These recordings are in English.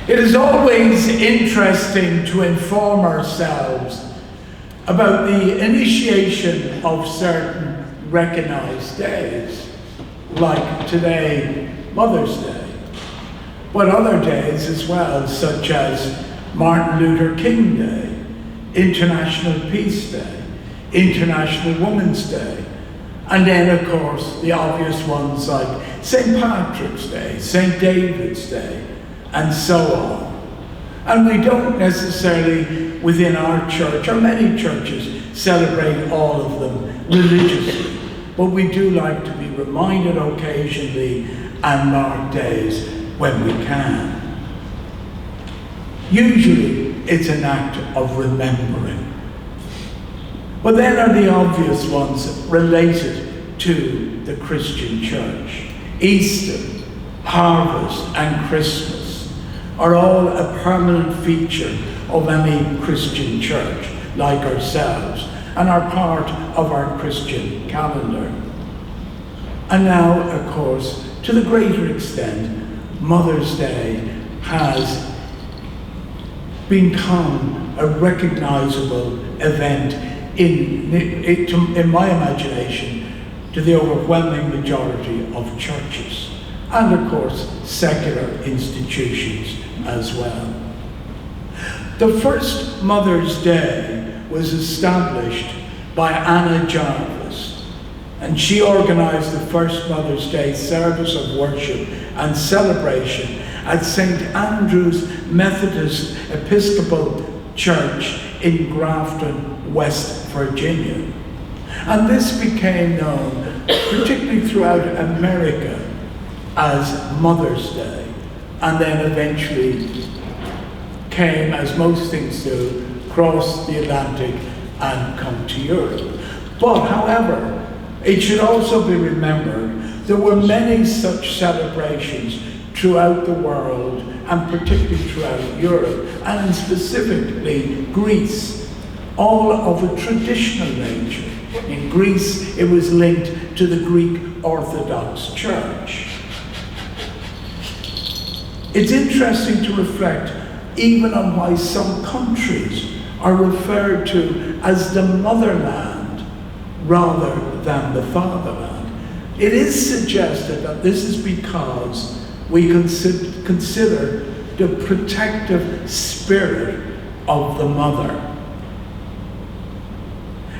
It is always interesting to inform ourselves about the initiation of certain recognized days, like today, Mother's Day, but other days as well, such as Martin Luther King Day, International Peace Day, International Women's Day, and then, of course, the obvious ones like St. Patrick's Day, St. David's Day, and so on. And we don't necessarily, within our church, or many churches, celebrate all of them religiously, but we do like to be reminded occasionally and mark days when we can. Usually, it's an act of remembering. But then are the obvious ones related to the Christian church. Easter, harvest, and Christmas are all a permanent feature of any Christian church like ourselves and are part of our Christian calendar. And now, of course, to the greater extent, Mother's Day has become a recognizable event in my imagination, to the overwhelming majority of churches, and of course, secular institutions as well. The first Mother's Day was established by Anna Jarvis, and she organized the first Mother's Day service of worship and celebration at St. Andrew's Methodist Episcopal Church in Grafton, West Virginia. And this became known, particularly throughout America, as Mother's Day, and then eventually came, as most things do, across the Atlantic and come to Europe. But however, it should also be remembered there were many such celebrations throughout the world, and particularly throughout Europe, and specifically Greece, all of a traditional nature. In Greece, it was linked to the Greek Orthodox Church. It's interesting to reflect even on why some countries are referred to as the motherland rather than the fatherland. It is suggested that this is because we consider the protective spirit of the mother.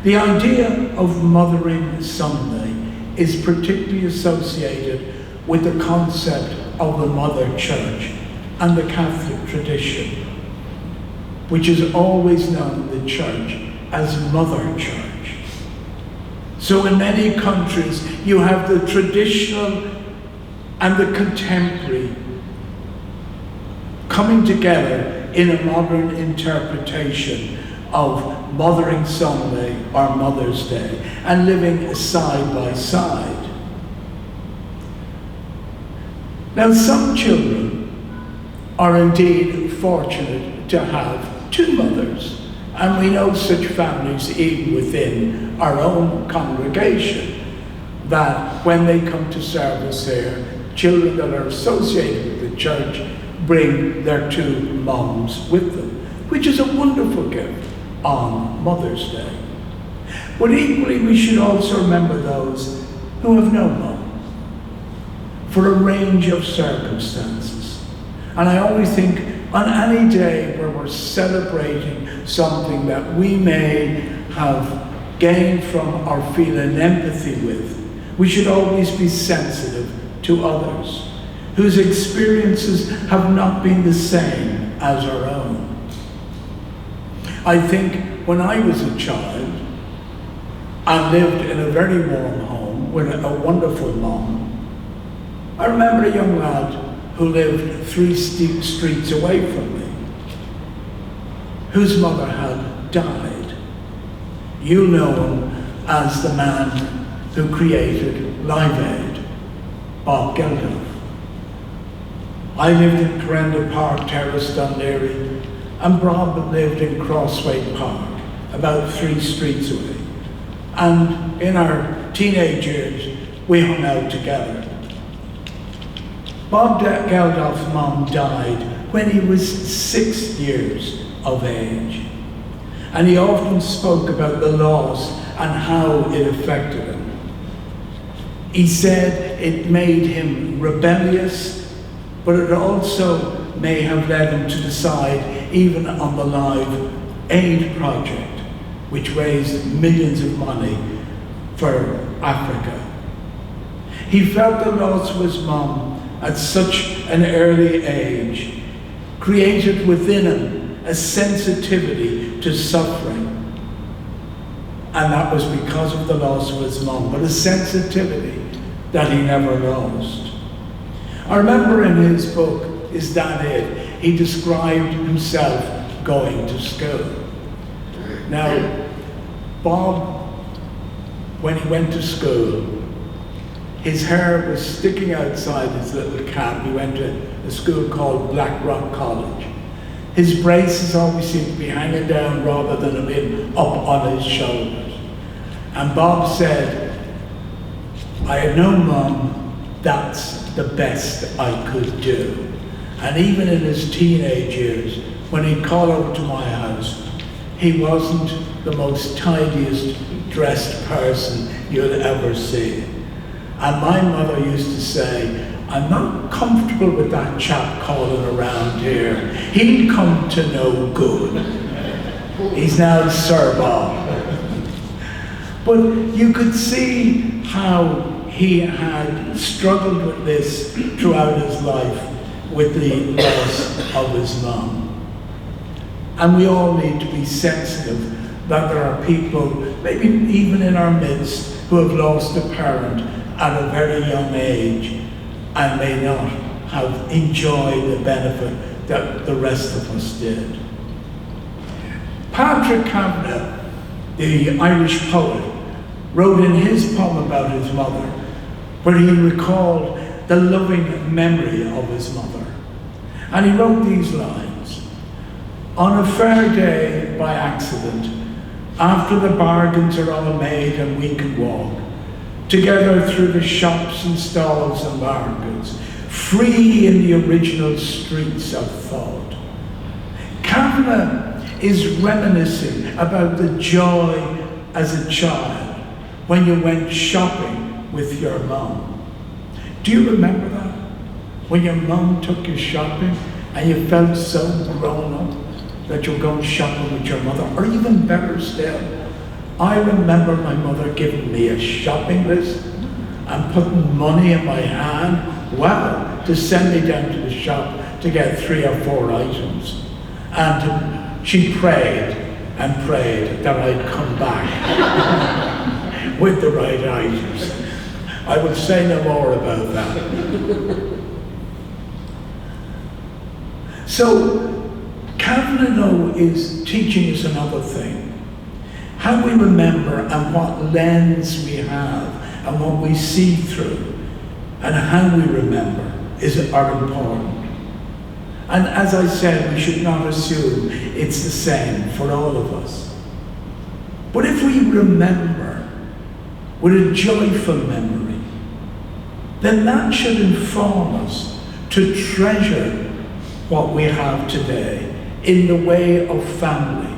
The idea of Mothering Sunday is particularly associated with the concept of the Mother Church and the Catholic tradition, which has always known the Church as Mother Church. So in many countries, you have the traditional and the contemporary coming together in a modern interpretation of Mothering Sunday or Mother's Day and living side by side. Now, some children are indeed fortunate to have two mothers, and we know such families even within our own congregation, that when they come to service here, children that are associated with the church bring their two moms with them, which is a wonderful gift on Mother's Day. But equally, we should also remember those who have no mom for a range of circumstances. And I always think on any day where we're celebrating something that we may have gained from or feel an empathy with, we should always be sensitive to others whose experiences have not been the same as our own. I think when I was a child, I lived in a very warm home with a wonderful mom. I remember a young lad who lived 3 steep streets away from me, whose mother had died. You know him as the man who created Live Aid, Bob Geldof. I lived in Corenda Park Terrace, Dunleary, and Bob lived in Crossway Park, about 3 streets away. And in our teenage years, we hung out together. Bob Geldof's mom died when he was 6 years of age. And he often spoke about the loss and how it affected him. He said it made him rebellious, but it also may have led him to decide even on the Live Aid project, which raised millions of money for Africa. He felt the loss of his mom at such an early age created within him a sensitivity to suffering. And that was because of the loss of his mom, but a sensitivity that he never lost. I remember in his book, Is That It?, he described himself going to school. Now, Bob, when he went to school, his hair was sticking outside his little cap. He went to a school called Black Rock College. His braces always seemed to be hanging down rather than being up on his shoulders. And Bob said, I had no mum, that's the best I could do. And even in his teenage years, when he'd call over to my house, he wasn't the most tidiest dressed person you'd ever see. And my mother used to say, I'm not comfortable with that chap calling around here. He'll come to no good. He's now Sir Bob. But you could see how he had struggled with this throughout his life with the loss of his mum. And we all need to be sensitive that there are people, maybe even in our midst, who have lost a parent at a very young age and may not have enjoyed the benefit that the rest of us did. Patrick Kavanagh, the Irish poet, wrote in his poem about his mother, where he recalled the loving memory of his mother. And he wrote these lines: on a fair day by accident, after the bargains are all made and we can walk together through the shops and stalls and markets, free in the original streets of thought. Kavanagh is reminiscing about the joy as a child when you went shopping with your mum. Do you remember that? When your mum took you shopping and you felt so grown up that you were going shopping with your mother, or even better still, I remember my mother giving me a shopping list and putting money in my hand, wow, to send me down to the shop to get 3 or 4 items. And she prayed and prayed that I'd come back with the right items. I will say no more about that. So, Kavanagh is teaching us another thing. How we remember and what lens we have and what we see through and how we remember are important. And as I said, we should not assume it's the same for all of us. But if we remember with a joyful memory, then that should inform us to treasure what we have today in the way of family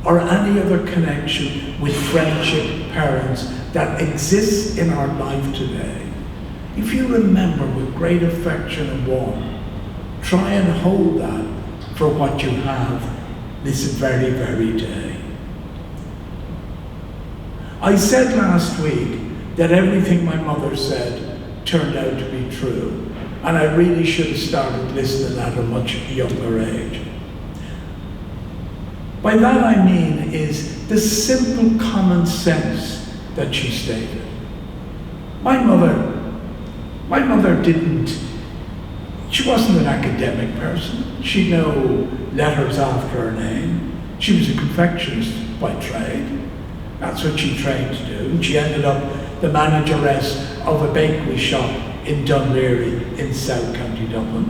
or any other connection with friendship, parents that exists in our life today. If you remember with great affection and warmth, try and hold that for what you have this very, very day. I said last week that everything my mother said turned out to be true, and I really should have started listening at a much younger age. By that I mean is the simple common sense that she stated. My mother she wasn't an academic person. She'd no letters after her name. She was a confectionist by trade. That's what she trained to do. And she ended up the manageress of a bakery shop in Dunleary in South County Dublin.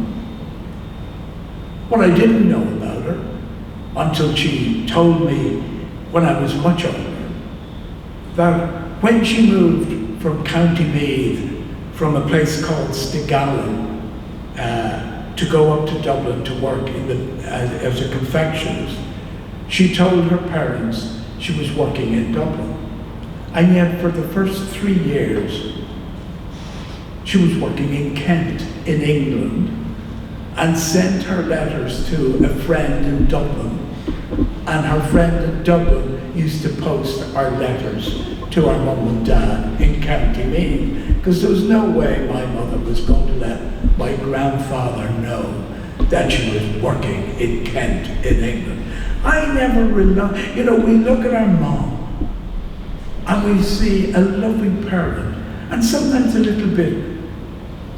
What I didn't know about her until she told me when I was much older, that when she moved from County Meath, from a place called Stigallon, to go up to Dublin to work as a confectionist. She told her parents she was working in Dublin. And yet for the first 3 years, she was working in Kent, in England, and sent her letters to a friend in Dublin. And her friend in Dublin used to post our letters to our mum and dad in County Meath, because there was no way my mother was going to let my grandfather know that she was working in Kent, in England. I never realized, we look at our mom and we see a loving parent, and sometimes a little bit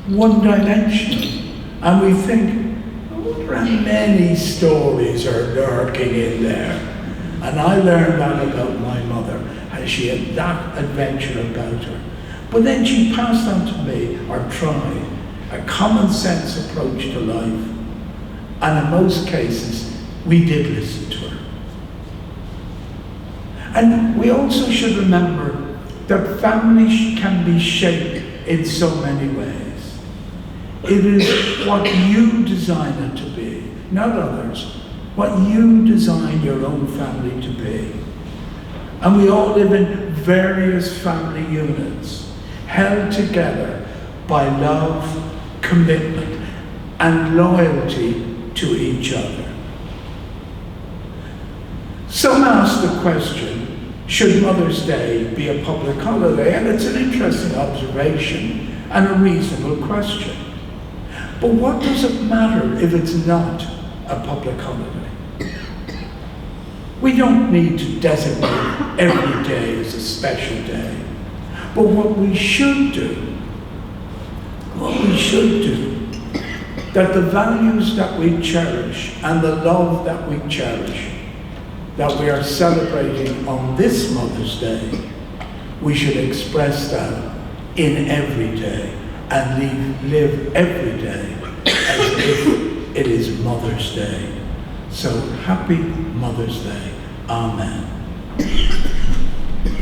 one-dimensional, and we think, I wonder how many stories are lurking in there. And I learned that about my mother, how she had that adventure about her. But then she passed on to me, or tried, a common sense approach to life. And in most cases, we did listen to her. And we also should remember that family can be shaped in so many ways. It is what you design it to be, not others. What you design your own family to be. And we all live in various family units, held together by love, commitment, and loyalty to each other. Some ask the question, should Mother's Day be a public holiday? And it's an interesting observation and a reasonable question. But what does it matter if it's not a public holiday? We don't need to designate every day as a special day. But what we should do, that the values that we cherish and the love that we cherish, that we are celebrating on this Mother's Day, we should express that in every day and live every day as if it is Mother's Day. So happy Mother's Day. Amen.